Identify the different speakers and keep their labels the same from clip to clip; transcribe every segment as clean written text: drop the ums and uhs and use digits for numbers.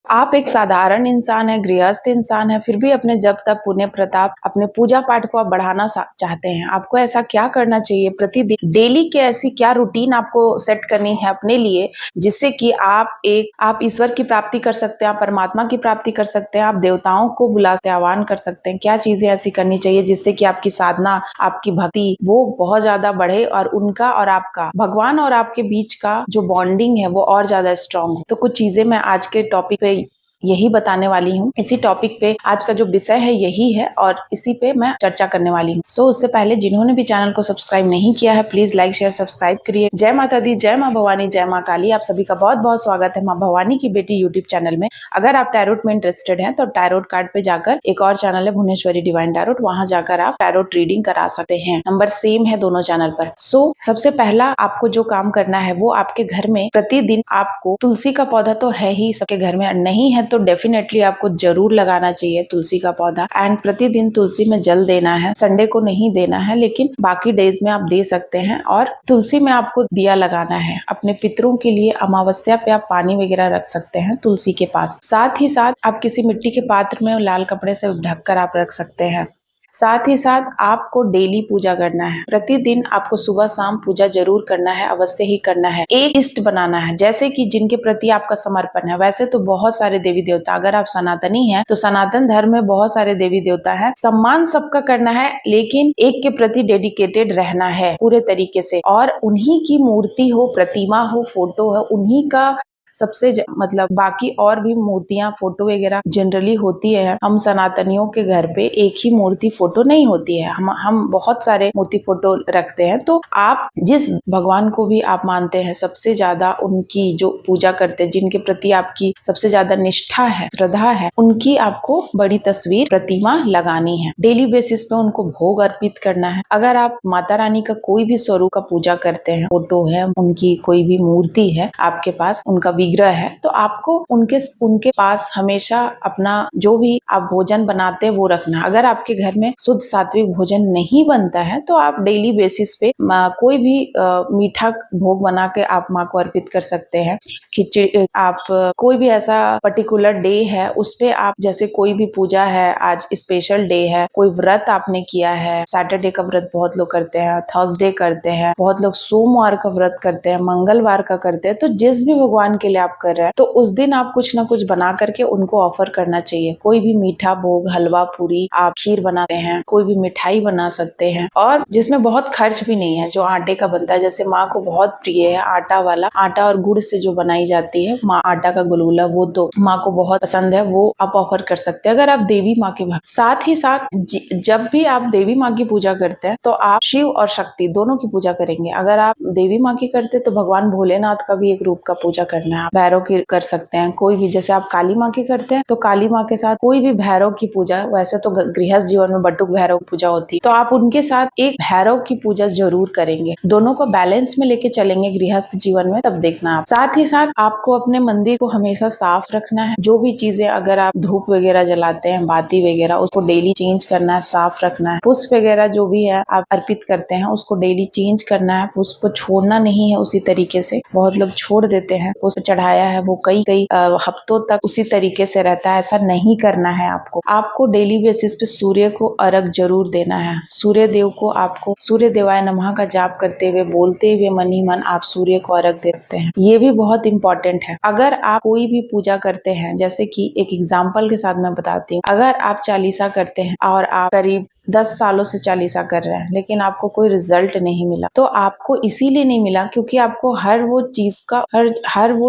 Speaker 1: आप एक साधारण इंसान हैं, गृहस्थ इंसान हैं, फिर भी अपने जप तप पुण्य प्रताप अपने पूजा पाठ को आप बढ़ाना चाहते हैं। आपको ऐसा क्या करना चाहिए? प्रतिदिन डेली के ऐसी क्या रूटीन आपको सेट करनी है अपने लिए, जिससे कि आप ईश्वर की प्राप्ति कर सकते हैं, आप परमात्मा की प्राप्ति कर सकते हैं, आप देवताओं को बुला सकते हैं, आह्वान कर सकते हैं। क्या चीजें ऐसी करनी चाहिए जिससे कि आपकी साधना, आपकी भक्ति वो बहुत ज्यादा बढ़े और उनका और आपका, भगवान और आपके बीच का जो बॉन्डिंग है वो और ज्यादा स्ट्रांग हो। तो कुछ चीजें मैं आज के टॉपिक पे यही बताने वाली हूँ। इसी टॉपिक पे आज का जो विषय है यही है और इसी पे मैं चर्चा करने वाली हूँ। सो उससे पहले जिन्होंने भी चैनल को सब्सक्राइब नहीं किया है, प्लीज लाइक शेयर सब्सक्राइब करिए। जय माता दी, जय माँ भवानी, जय माँ काली। आप सभी का बहुत बहुत स्वागत है माँ भवानी की बेटी यूट्यूब चैनल में। अगर आप टैरोट में इंटरेस्टेड हैं तो टैरोट कार्ड पे जाकर, एक और चैनल है भुवनेश्वरी डिवाइन टैरोट, वहां जाकर आप टैरोट रीडिंग करा सकते हैं। नंबर सेम है दोनों चैनल पर। सो सबसे पहला आपको जो काम करना है वो आपके घर में प्रतिदिन आपको, तुलसी का पौधा तो है ही सबके घर में, नहीं है तो डेफिनेटली आपको जरूर लगाना चाहिए तुलसी का पौधा। एंड प्रतिदिन तुलसी में जल देना है। संडे को नहीं देना है लेकिन बाकी डेज में आप दे सकते हैं। और तुलसी में आपको दिया लगाना है। अपने पितरों के लिए अमावस्या पे आप पानी वगैरह रख सकते हैं तुलसी के पास। साथ ही साथ आप किसी मिट्टी के पात्र में लाल कपड़े से ढककर आप रख सकते हैं। साथ ही साथ आपको डेली पूजा करना है। प्रतिदिन आपको सुबह शाम पूजा जरूर करना है, अवश्य ही करना है। एक लिस्ट बनाना है, जैसे कि जिनके प्रति आपका समर्पण है। वैसे तो बहुत सारे देवी देवता, अगर आप सनातनी हैं तो सनातन धर्म में बहुत सारे देवी देवता है। सम्मान सबका करना है लेकिन एक के प्रति डेडिकेटेड रहना है पूरे तरीके से। और उन्हीं की मूर्ति हो, प्रतिमा हो, फोटो हो, उन्हीं का सबसे मतलब बाकी और भी मूर्तियां, फोटो वगैरह जनरली होती है। हम सनातनियों के घर पे एक ही मूर्ति फोटो नहीं होती है, हम बहुत सारे मूर्ति फोटो रखते हैं। तो आप जिस भगवान को भी आप मानते हैं, सबसे ज्यादा उनकी जो पूजा करते हैं, जिनके प्रति आपकी सबसे ज्यादा निष्ठा है, श्रद्धा है, उनकी आपको बड़ी तस्वीर, प्रतिमा लगानी है। डेली बेसिस पे उनको भोग अर्पित करना है। अगर आप माता रानी का कोई भी स्वरूप का पूजा करते हैं, फोटो है उनकी, कोई भी मूर्ति है आपके पास, उनका विग्रह है, तो आपको उनके पास हमेशा अपना जो भी आप भोजन बनाते हैं वो रखना। अगर आपके घर में शुद्ध सात्विक भोजन नहीं बनता है तो आप डेली बेसिस पे कोई भी मीठा भोग बना के आप माँ को अर्पित कर सकते हैं। खिचड़ी, आप कोई भी ऐसा पर्टिकुलर डे है उस पे आप, जैसे कोई भी पूजा है, आज स्पेशल डे है, कोई व्रत आपने किया है, सैटरडे का व्रत बहुत लोग करते हैं, थर्सडे करते हैं, बहुत लोग सोमवार का व्रत करते हैं, मंगलवार का करते हैं। तो जिस भी भगवान के लिए आप कर रहे हैं तो उस दिन आप कुछ ना कुछ बना करके उनको ऑफर करना चाहिए। कोई भी मीठा भोग, हलवा पूरी, आप खीर बनाते हैं, कोई भी मिठाई बना सकते हैं और जिसमें बहुत खर्च भी नहीं है, जो आटे का बनता है। जैसे माँ को बहुत प्रिय है आटा वाला, आटा और गुड़ से जो बनाई जाती है माँ, आटा का गुलगुला, वो तो माँ को बहुत पसंद है, वो आप ऑफर कर सकते हैं अगर आप देवी माँ के भक्त। साथ ही साथ जब भी आप देवी माँ की पूजा करते हैं तो आप शिव और शक्ति दोनों की पूजा करेंगे। अगर आप देवी माँ की करते तो भगवान भोलेनाथ का भी एक रूप का पूजा करना है। भैरव की कर सकते हैं, कोई भी, जैसे आप काली माँ की करते हैं तो काली माँ के साथ कोई भी भैरव की पूजा, वैसे तो गृहस्थ जीवन में बटुक भैरव की पूजा होती है, तो आप उनके साथ एक भैरव की पूजा जरूर करेंगे। दोनों को बैलेंस में लेके चलेंगे गृहस्थ जीवन में, तब देखना आप। साथ ही साथ आपको अपने मंदिर को हमेशा साफ रखना है। जो भी चीजें, अगर आप धूप वगैरह जलाते हैं, बाती वगैरह, उसको डेली चेंज करना है, साफ रखना है। पुष्प वगैरह जो भी है आप अर्पित करते हैं उसको डेली चेंज करना है। पुष्प को छोड़ना नहीं है उसी तरीके से, बहुत लोग छोड़ देते हैं। पुष्प चढ़ाया है वो कई हफ्तों तक उसी तरीके से रहता है, ऐसा नहीं करना है। आपको डेली बेसिस पे सूर्य को अर्घ जरूर देना है। सूर्य देव को आपको सूर्य देवाय नमः का जाप करते हुए, बोलते हुए मन ही मन आप सूर्य को अर्घ देते हैं। ये भी बहुत इंपॉर्टेंट है। अगर आप कोई भी पूजा करते हैं, जैसे कि एक एग्जाम्पल के साथ मैं बताती हूँ, अगर आप चालीसा करते हैं और आप करीब 10 सालों से चालीसा कर रहे हैं लेकिन आपको कोई रिजल्ट नहीं मिला, तो आपको इसीलिए नहीं मिला क्योंकि आपको हर वो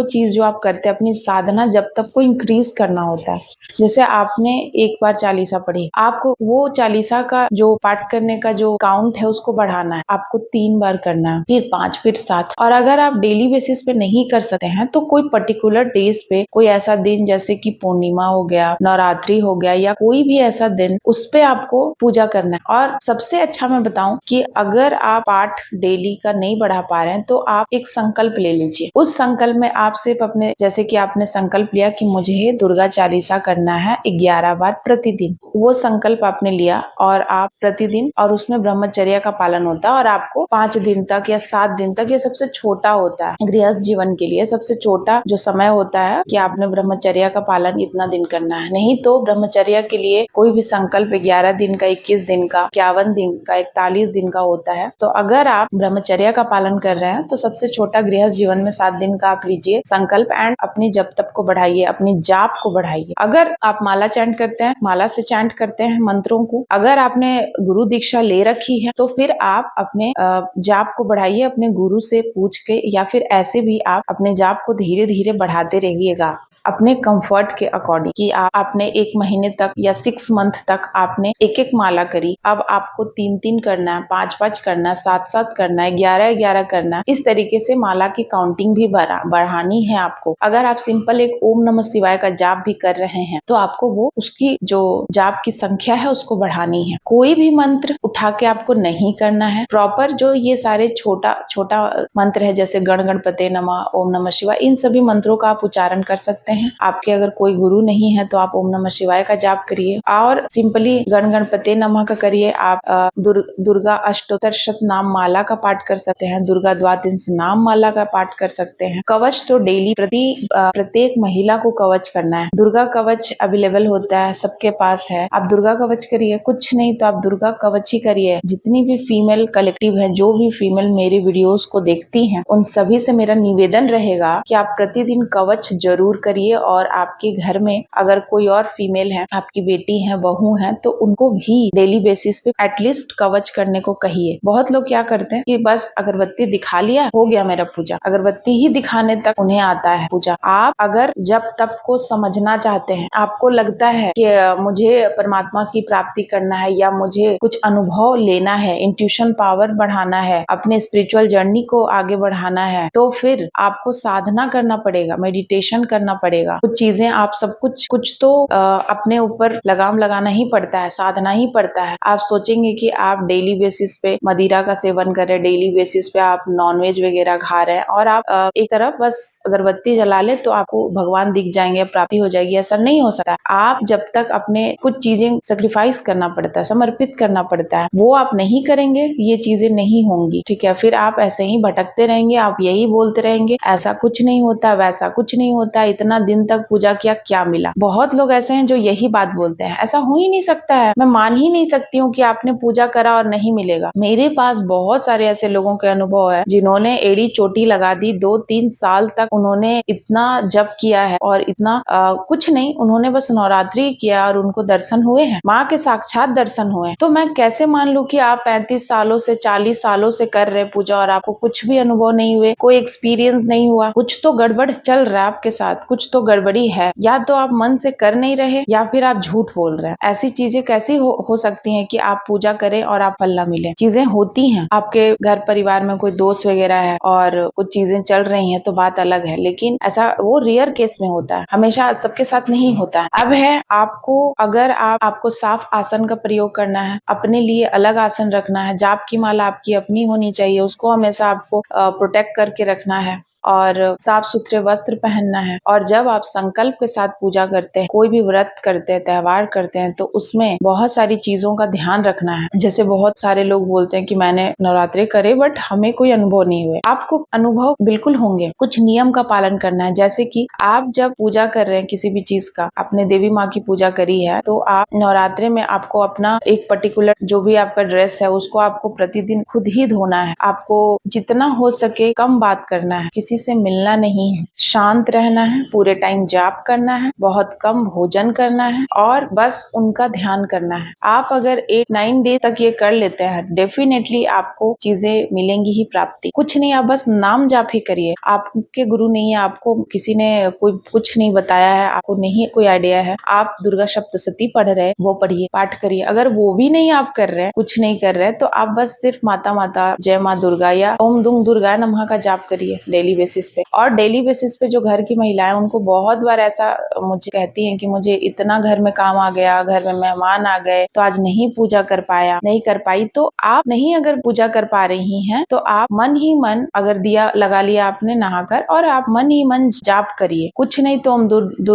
Speaker 1: चीज जो आप करते हैं, अपनी साधना जब तक को इंक्रीज करना होता है। जैसे आपने एक बार चालीसा पढ़ी, आपको वो चालीसा का जो पाठ करने का जो काउंट है उसको बढ़ाना है, आपको 3 बार करना है, फिर 5, फिर 7। और अगर आप डेली बेसिस पे नहीं कर सकते हैं तो कोई पर्टिकुलर डेज पे, कोई ऐसा दिन जैसे कि पूर्णिमा हो गया, नवरात्रि हो गया, या कोई भी ऐसा दिन, उस पे आपको पूजा पूजा करना है। और सबसे अच्छा मैं बताऊं कि अगर आप पाठ डेली का नहीं बढ़ा पा रहे हैं तो आप एक संकल्प ले लीजिए। उस संकल्प में आप सिर्फ अपने, जैसे कि आपने संकल्प लिया कि मुझे दुर्गा चालीसा करना है 11 बार प्रतिदिन, वो संकल्प आपने लिया और आप प्रतिदिन, और उसमें ब्रह्मचर्य का पालन होता है और आपको 5 दिन तक या 7 दिन तक, ये सबसे छोटा होता है गृहस्थ जीवन के लिए, सबसे छोटा जो समय होता है कि आपने ब्रह्मचर्य का पालन इतना दिन करना है। नहीं तो ब्रह्मचर्य के लिए कोई भी संकल्प 11 दिन का, 21 दिन का, 51 दिन का, 41 दिन का होता है। तो अगर आप ब्रह्मचर्य का पालन कर रहे हैं तो सबसे छोटा गृहस्थ जीवन में 7 दिन का आप लीजिए संकल्प एंड अपनी जप तप को बढ़ाइए, अपनी जाप को बढ़ाइए। अगर आप माला चैंट करते हैं, माला से चैंट करते हैं मंत्रों को, अगर आपने गुरु दीक्षा ले रखी है तो फिर आप अपने जाप को बढ़ाइए, अपने गुरु से पूछ के, या फिर ऐसे भी आप अपने जाप को धीरे धीरे बढ़ाते रहिएगा अपने कंफर्ट के अकॉर्डिंग। कि आपने 1 महीने तक या 6 मंथ तक आपने एक एक माला करी, अब आपको 3-3 करना है, 5-5 करना है, 7-7 करना है, 11-11 करना है। इस तरीके से माला की काउंटिंग भी बढ़ानी है आपको। अगर आप सिंपल एक ओम नमः शिवाय का जाप भी कर रहे हैं तो आपको वो उसकी जो जाप की संख्या है उसको बढ़ानी है। कोई भी मंत्र उठा के आपको नहीं करना है। प्रॉपर जो ये सारे छोटा छोटा मंत्र है, जैसे गण गणपते नमः, ओम नमः शिवाय, इन सभी मंत्रों का आप उच्चारण कर सकते हैं। आपके अगर कोई गुरु नहीं है तो आप ओम नमः शिवाय का जाप करिए और सिंपली गण गणपते नमः का करिए। आप दुर्गा अष्टोत्तर शत नाम माला का पाठ कर सकते हैं, दुर्गा द्वादश नाम माला का पाठ कर सकते हैं। कवच तो डेली प्रत्येक महिला को कवच करना है। दुर्गा कवच अवेलेबल होता है, सबके पास है, आप दुर्गा कवच करिए। कुछ नहीं तो आप दुर्गा कवच ही करिए। जितनी भी फीमेल कलेक्टिव है, जो भी फीमेल मेरे वीडियोस को देखती हैं, उन सभी से मेरा निवेदन रहेगा कि आप प्रतिदिन कवच जरूर करिए। और आपके घर में अगर कोई और फीमेल है, आपकी बेटी है, बहू है, तो उनको भी डेली बेसिस पे एटलीस्ट कवच करने को कहिए। बहुत लोग क्या करते हैं कि बस अगरबत्ती दिखा लिया, हो गया मेरा पूजा। अगरबत्ती ही दिखाने तक उन्हें आता है पूजा। आप अगर जब तप को समझना चाहते हैं, आपको लगता है कि मुझे परमात्मा की प्राप्ति करना है या मुझे कुछ अनुभव लेना है, इंट्यूशन पावर बढ़ाना है, अपने स्पिरिचुअल जर्नी को आगे बढ़ाना है, तो फिर आपको साधना करना पड़ेगा, मेडिटेशन करना पड़ेगा। कुछ चीजें आप सब कुछ तो अपने ऊपर लगाम लगाना ही पड़ता है, साधना ही पड़ता है। आप सोचेंगे कि आप डेली बेसिस पे मदिरा का सेवन कर रहे हैं, डेली बेसिस पे आप नॉनवेज वगैरह खा रहे हैं और आप एक तरफ बस अगरबत्ती जला ले तो आपको भगवान दिख जाएंगे, प्राप्ति हो जाएगी, ऐसा नहीं हो सकता। आप जब तक अपने कुछ चीजें सेक्रीफाइस करना पड़ता है, समर्पित करना पड़ता है, वो आप नहीं करेंगे, ये चीजें नहीं होंगी। ठीक है, फिर आप ऐसे ही भटकते रहेंगे, आप यही बोलते रहेंगे ऐसा कुछ नहीं होता, वैसा कुछ नहीं होता, इतना दिन तक पूजा किया, क्या मिला। बहुत लोग ऐसे हैं जो यही बात बोलते हैं, ऐसा हो ही नहीं सकता है, मैं मान ही नहीं सकती हूँ कि आपने पूजा करा और नहीं मिलेगा। मेरे पास बहुत सारे ऐसे लोगों के अनुभव है जिन्होंने एड़ी चोटी लगा दी, 2-3 साल तक उन्होंने इतना जप किया है और इतना कुछ नहीं, उन्होंने बस नवरात्रि किया और उनको दर्शन हुए हैं, माँ के साक्षात दर्शन हुए हैं। तो मैं कैसे मान लूं कि आप 35 सालों से 40 सालों से कर रहे पूजा और आपको कुछ भी अनुभव नहीं हुए, कोई एक्सपीरियंस नहीं हुआ। कुछ तो गड़बड़ चल रहा है आपके साथ, कुछ तो गड़बड़ी है, या तो आप मन से कर नहीं रहे या फिर आप झूठ बोल रहे हैं। ऐसी चीजें कैसी हो सकती हैं कि आप पूजा करें और आप फल ना मिले। चीजें होती हैं, आपके घर परिवार में कोई दोस्त वगैरह है और कुछ चीजें चल रही हैं तो बात अलग है, लेकिन ऐसा वो रेयर केस में होता है, हमेशा सबके साथ नहीं होता है। अब है आपको, अगर आपको साफ आसन का प्रयोग करना है, अपने लिए अलग आसन रखना है, जाप की माला आपकी अपनी होनी चाहिए, उसको हमेशा आपको प्रोटेक्ट करके रखना है और साफ सुथरे वस्त्र पहनना है। और जब आप संकल्प के साथ पूजा करते हैं, कोई भी व्रत करते हैं, त्योहार करते हैं, तो उसमें बहुत सारी चीजों का ध्यान रखना है। जैसे बहुत सारे लोग बोलते हैं कि मैंने नवरात्रि करे बट हमें कोई अनुभव नहीं हुए। आपको अनुभव बिल्कुल होंगे। कुछ नियम का पालन करना है, जैसे कि आप जब पूजा कर रहे हैं किसी भी चीज का, आपने देवी माँ की पूजा करी है तो आप नवरात्रि में आपको अपना एक पर्टिकुलर जो भी आपका ड्रेस है उसको आपको प्रतिदिन खुद ही धोना है। आपको जितना हो सके कम बात करना है, किसी से मिलना नहीं है, शांत रहना है, पूरे टाइम जाप करना है, बहुत कम भोजन करना है और बस उनका ध्यान करना है। आप अगर 8-9 डेज तक ये कर लेते हैं, डेफिनेटली आपको चीजें मिलेंगी ही, प्राप्ति। कुछ नहीं, आप बस नाम जाप ही करिए। आपके गुरु नहीं है, आपको किसी ने कोई कुछ नहीं बताया है, आपको नहीं कोई आइडिया है, आप दुर्गा सप्तशती पढ़ रहे, वो पढ़िए, पाठ करिए। अगर वो भी नहीं आप कर रहे, कुछ नहीं कर रहे, तो आप बस सिर्फ माता माता, जय माँ दुर्गा या ओम दुर्गा नमः का जाप करिए डेली बेसिस पे। और डेली बेसिस पे जो घर की महिलाएं, उनको बहुत बार ऐसा मुझे कहती हैं कि मुझे इतना घर में काम आ गया, घर में मेहमान आ गए, तो आज नहीं पूजा कर पाया, नहीं कर पाई। तो आप नहीं अगर पूजा कर पा रही हैं तो आप मन ही मन अगर दिया लगा लिया आपने नहाकर, और आप मन ही मन जाप करिए। कुछ नहीं तो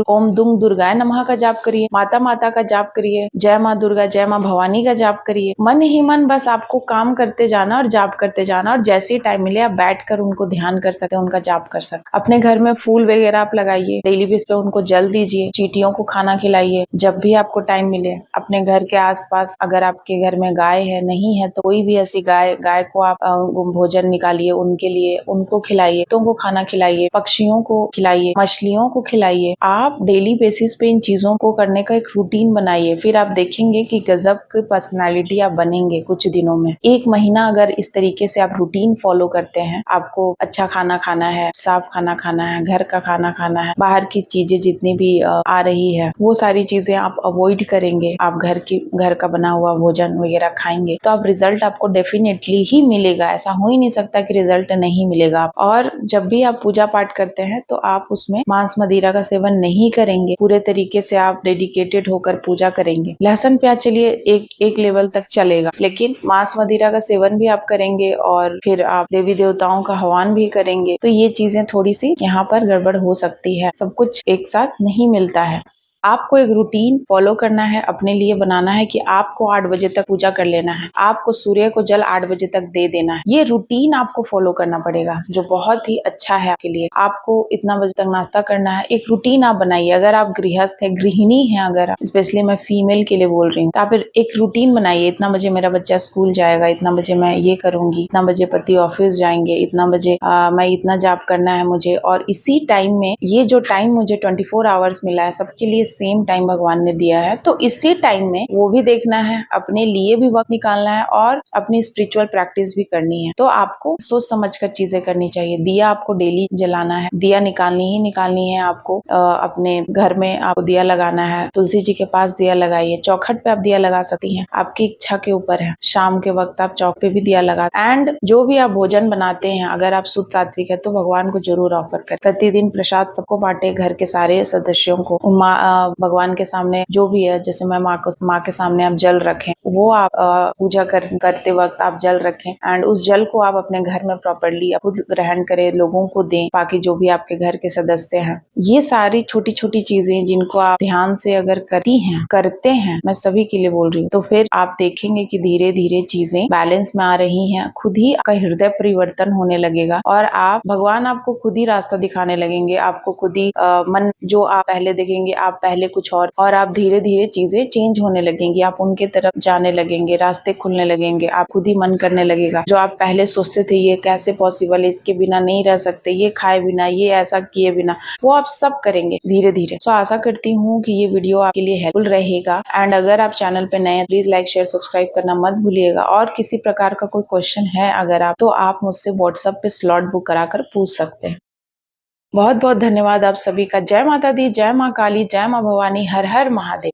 Speaker 1: ओम दुंग दुर्गाय नमः का जाप करिए, माता का जाप करिए, जय माँ दुर्गा, जय माँ भवानी का जाप करिए। मन ही मन बस आपको काम करते जाना और जाप करते जाना, और जैसे ही टाइम मिले आप बैठकर उनको ध्यान कर सकते हैं, उनका जाप कर सकते हैं। अपने घर में फूल वगैरह आप लगाइए, डेली बेस पे उनको जल दीजिए, चींटियों को खाना खिलाइए जब भी आपको टाइम मिले। अपने घर के आसपास अगर आपके घर में गाय है, नहीं है तो कोई भी ऐसी गाय को आप भोजन निकालिए उनके लिए, उनको खिलाइए, तो उनको खाना खिलाइए, पक्षियों को खिलाइए, मछलियों को खिलाइए। आप डेली बेसिस पे इन चीजों को करने का एक रूटीन बनाइए, फिर आप देखेंगे कि गजब की पर्सनालिटी आप बनेंगे कुछ दिनों में। 1 महीना अगर इस तरीके से आप रूटीन फॉलो करते हैं, आपको अच्छा खाना खाना है, साफ खाना खाना है, घर का खाना खाना है, बाहर की चीजें जितनी भी आ रही है वो सारी चीजें आप अवॉइड करेंगे, आप घर का बना हुआ भोजन वगैरह खाएंगे, तो आप रिजल्ट आपको डेफिनेटली ही मिलेगा। ऐसा हो ही नहीं सकता कि रिजल्ट नहीं मिलेगा। और जब भी आप पूजा पाठ करते हैं तो आप उसमें मांस मदिरा का सेवन नहीं करेंगे, पूरे तरीके से आप डेडिकेटेड होकर पूजा करेंगे। लहसुन प्याज चलिए एक लेवल तक चलेगा, लेकिन मांस मदिरा का सेवन भी आप करेंगे और फिर आप देवी देवताओं का हवन भी करेंगे, तो ये चीजें थोड़ी सी यहाँ पर गड़बड़ हो सकती है। सब कुछ एक साथ नहीं मिलता है। आपको एक रूटीन फॉलो करना है, अपने लिए बनाना है कि आपको 8 बजे तक पूजा कर लेना है, आपको सूर्य को जल 8 बजे तक दे देना है। ये रूटीन आपको फॉलो करना पड़ेगा, जो बहुत ही अच्छा है आपके लिए। आपको इतना बजे तक नाश्ता करना है, एक रूटीन आप बनाइए। अगर आप गृहस्थ है, गृहिणी है, अगर स्पेशली मैं फीमेल के लिए बोल रही हूँ, तो आप एक रूटीन बनाइए। इतना बजे मेरा बच्चा स्कूल जाएगा, इतना बजे मैं ये करूंगी, इतना बजे पति ऑफिस जाएंगे, इतना बजे मैं इतना जाप करना है मुझे, और इसी टाइम में ये जो टाइम मुझे 24 आवर्स मिला है, सबके लिए सेम टाइम भगवान ने दिया है, तो इसी टाइम में वो भी देखना है, अपने लिए भी वक्त निकालना है और अपनी स्पिरिचुअल प्रैक्टिस भी करनी है। तो आपको सोच समझ कर चीजें करनी चाहिए। दिया आपको डेली जलाना है, दिया निकालनी है आपको। अपने घर में आपको दिया लगाना है, तुलसी जी के पास दिया लगाइए, चौखट पे आप दिया लगा सकती हैं, आपकी इच्छा के ऊपर है। शाम के वक्त आप चौक पे भी दिया लगा। एंड जो भी आप भोजन बनाते हैं, अगर आप शुद्ध सात्विक है तो भगवान को जरूर ऑफर करें। प्रतिदिन प्रसाद सबको बांटे, घर के सारे सदस्यों को। भगवान के सामने जो भी है, जैसे मैं माँ के सामने आप जल रखें, वो आप पूजा करते वक्त आप जल रखें, एंड उस जल को आप अपने घर में प्रॉपर्ली खुद ग्रहण करें, लोगों को दें, बाकी जो भी आपके घर के सदस्य हैं। ये सारी छोटी छोटी चीजें जिनको आप ध्यान से अगर करते हैं, मैं सभी के लिए बोल रही हूँ, तो फिर आप देखेंगे कि धीरे धीरे चीजें बैलेंस में आ रही हैं, खुद ही आपका हृदय परिवर्तन होने लगेगा, और भगवान आपको खुद ही रास्ता दिखाने लगेंगे। आपको खुद ही मन जो आप पहले देखेंगे, आप पहले कुछ और आप धीरे धीरे चीजें चेंज होने लगेंगी, आप उनके तरफ जाने लगेंगे, रास्ते खुलने लगेंगे, आप खुद ही मन करने लगेगा। जो आप पहले सोचते थे ये कैसे पॉसिबल है, इसके बिना नहीं रह सकते, ये खाए बिना, ये ऐसा किए बिना, वो आप सब करेंगे धीरे धीरे। सो आशा करती हूँ कि ये वीडियो आपके लिए हेल्पफुल रहेगा। एंड अगर आप चैनल पे नए हैं, प्लीज लाइक शेयर सब्सक्राइब करना मत भूलिएगा। और किसी प्रकार का कोई क्वेश्चन है अगर आप, तो आप मुझसे व्हाट्सएप पे स्लॉट बुक कराकर पूछ सकते हैं। बहुत बहुत धन्यवाद आप सभी का। जय माता दी, जय माँ काली, जय माँ भवानी, हर हर महादेव।